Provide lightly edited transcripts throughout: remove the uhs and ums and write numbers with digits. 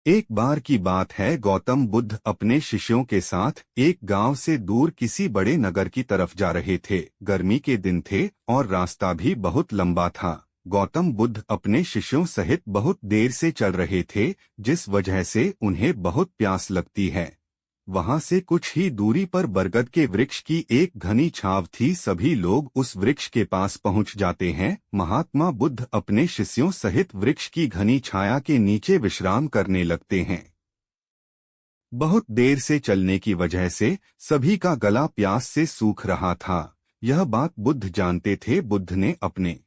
एक बार की बात है, गौतम बुद्ध अपने शिष्यों के साथ एक गांव से दूर किसी बड़े नगर की तरफ जा रहे थे। गर्मी के दिन थे और रास्ता भी बहुत लंबा था। गौतम बुद्ध अपने शिष्यों सहित बहुत देर से चल रहे थे, जिस वजह से उन्हें बहुत प्यास लगती है। वहां से कुछ ही दूरी पर बरगद के वृक्ष की एक घनी छाव थी। सभी लोग उस वृक्ष के पास पहुंच जाते हैं। महात्मा बुद्ध अपने शिष्यों सहित वृक्ष की घनी छाया के नीचे विश्राम करने लगते हैं। बहुत देर से चलने की वजह से सभी का गला प्यास से सूख रहा था। यह बात बुद्ध जानते थे। बुद्ध ने अपने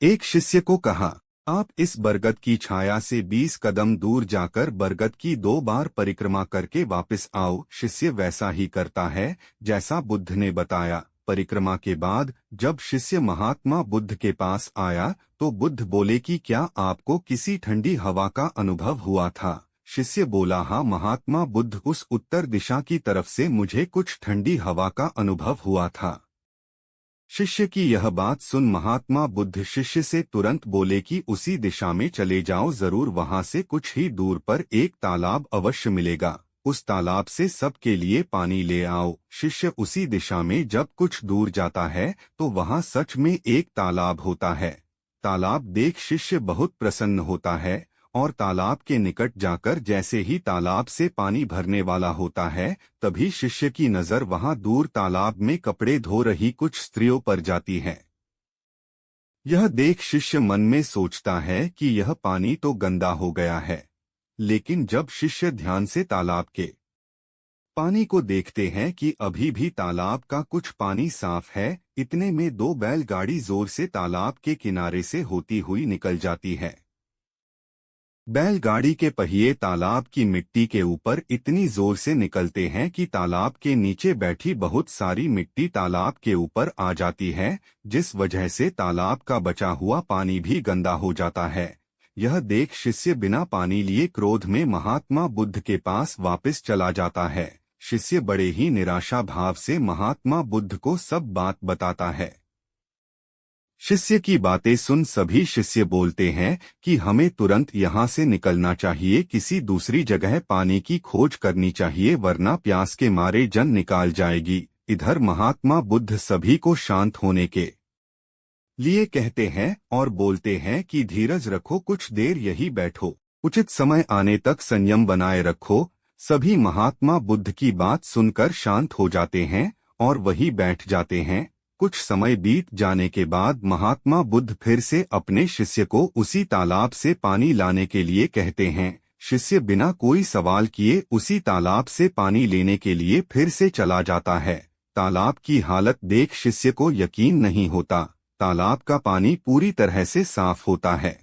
एक शिष्य को कहा, आप इस बरगद की छाया से 20 कदम दूर जाकर बरगद की 2 बार परिक्रमा करके वापस आओ। शिष्य वैसा ही करता है जैसा बुद्ध ने बताया। परिक्रमा के बाद जब शिष्य महात्मा बुद्ध के पास आया तो बुद्ध बोले कि क्या आपको किसी ठंडी हवा का अनुभव हुआ था? शिष्य बोला, हाँ महात्मा बुद्ध, उस उत्तर दिशा की तरफ से मुझे कुछ ठंडी हवा का अनुभव हुआ था। शिष्य की यह बात सुन महात्मा बुद्ध शिष्य से तुरंत बोले कि उसी दिशा में चले जाओ, जरूर वहां से कुछ ही दूर पर एक तालाब अवश्य मिलेगा। उस तालाब से सबके लिए पानी ले आओ। शिष्य उसी दिशा में जब कुछ दूर जाता है तो वहां सच में एक तालाब होता है। तालाब देख शिष्य बहुत प्रसन्न होता है और तालाब के निकट जाकर जैसे ही तालाब से पानी भरने वाला होता है, तभी शिष्य की नजर वहां दूर तालाब में कपड़े धो रही कुछ स्त्रियों पर जाती है। यह देख शिष्य मन में सोचता है कि यह पानी तो गंदा हो गया है। लेकिन जब शिष्य ध्यान से तालाब के पानी को देखते हैं कि अभी भी तालाब का कुछ पानी साफ है, इतने में 2 बैलगाड़ी जोर से तालाब के किनारे से होती हुई निकल जाती है। बैलगाड़ी के पहिए तालाब की मिट्टी के ऊपर इतनी जोर से निकलते हैं कि तालाब के नीचे बैठी बहुत सारी मिट्टी तालाब के ऊपर आ जाती है, जिस वजह से तालाब का बचा हुआ पानी भी गंदा हो जाता है। यह देख शिष्य बिना पानी लिए क्रोध में महात्मा बुद्ध के पास वापस चला जाता है। शिष्य बड़े ही निराशा भाव से महात्मा बुद्ध को सब बात बताता है। शिष्य की बातें सुन सभी शिष्य बोलते हैं कि हमें तुरंत यहाँ से निकलना चाहिए, किसी दूसरी जगह पानी की खोज करनी चाहिए, वरना प्यास के मारे जान निकाल जाएगी। इधर महात्मा बुद्ध सभी को शांत होने के लिए कहते हैं और बोलते हैं कि धीरज रखो, कुछ देर यही बैठो, उचित समय आने तक संयम बनाए रखो। सभी महात्मा बुद्ध की बात सुनकर शांत हो जाते हैं और वही बैठ जाते हैं। कुछ समय बीत जाने के बाद महात्मा बुद्ध फिर से अपने शिष्य को उसी तालाब से पानी लाने के लिए कहते हैं। शिष्य बिना कोई सवाल किए उसी तालाब से पानी लेने के लिए फिर से चला जाता है। तालाब की हालत देख शिष्य को यकीन नहीं होता। तालाब का पानी पूरी तरह से साफ होता है।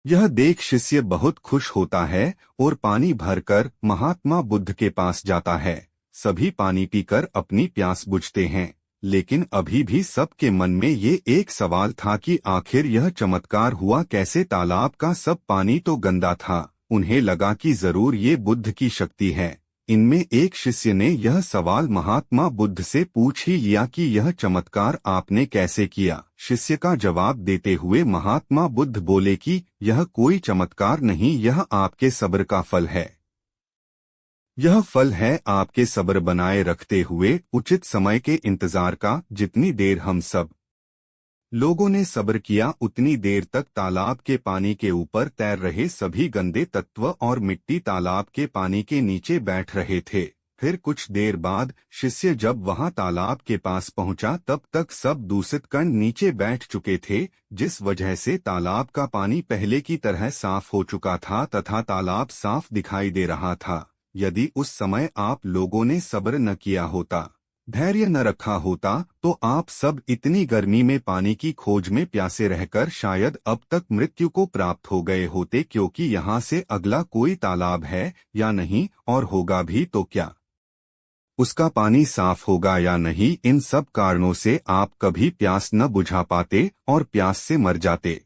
यह देख शिष्य बहुत खुश होता है और पानी भरकर महात्मा बुद्ध के पास जाता है। सभी पानी पीकर अपनी प्यास बुझते हैं, लेकिन अभी भी सबके मन में ये एक सवाल था कि आखिर यह चमत्कार हुआ कैसे? तालाब का सब पानी तो गंदा था। उन्हें लगा कि जरूर ये बुद्ध की शक्ति है। इनमें एक शिष्य ने यह सवाल महात्मा बुद्ध से पूछ ही लिया कि यह चमत्कार आपने कैसे किया? शिष्य का जवाब देते हुए महात्मा बुद्ध बोले कि यह कोई चमत्कार नहीं, यह आपके सब्र का फल है। यह फल है आपके सब्र बनाए रखते हुए उचित समय के इंतजार का। जितनी देर हम सब लोगों ने सब्र किया, उतनी देर तक तालाब के पानी के ऊपर तैर रहे सभी गंदे तत्व और मिट्टी तालाब के पानी के नीचे बैठ रहे थे। फिर कुछ देर बाद शिष्य जब वहां तालाब के पास पहुंचा, तब तक सब दूषित कण नीचे बैठ चुके थे, जिस वजह से तालाब का पानी पहले की तरह साफ हो चुका था तथा तालाब साफ दिखाई दे रहा था। यदि उस समय आप लोगों ने सब्र न किया होता, धैर्य न रखा होता, तो आप सब इतनी गर्मी में पानी की खोज में प्यासे रहकर शायद अब तक मृत्यु को प्राप्त हो गए होते, क्योंकि यहाँ से अगला कोई तालाब है या नहीं, और होगा भी तो क्या उसका पानी साफ होगा या नहीं, इन सब कारणों से आप कभी प्यास न बुझा पाते और प्यास से मर जाते।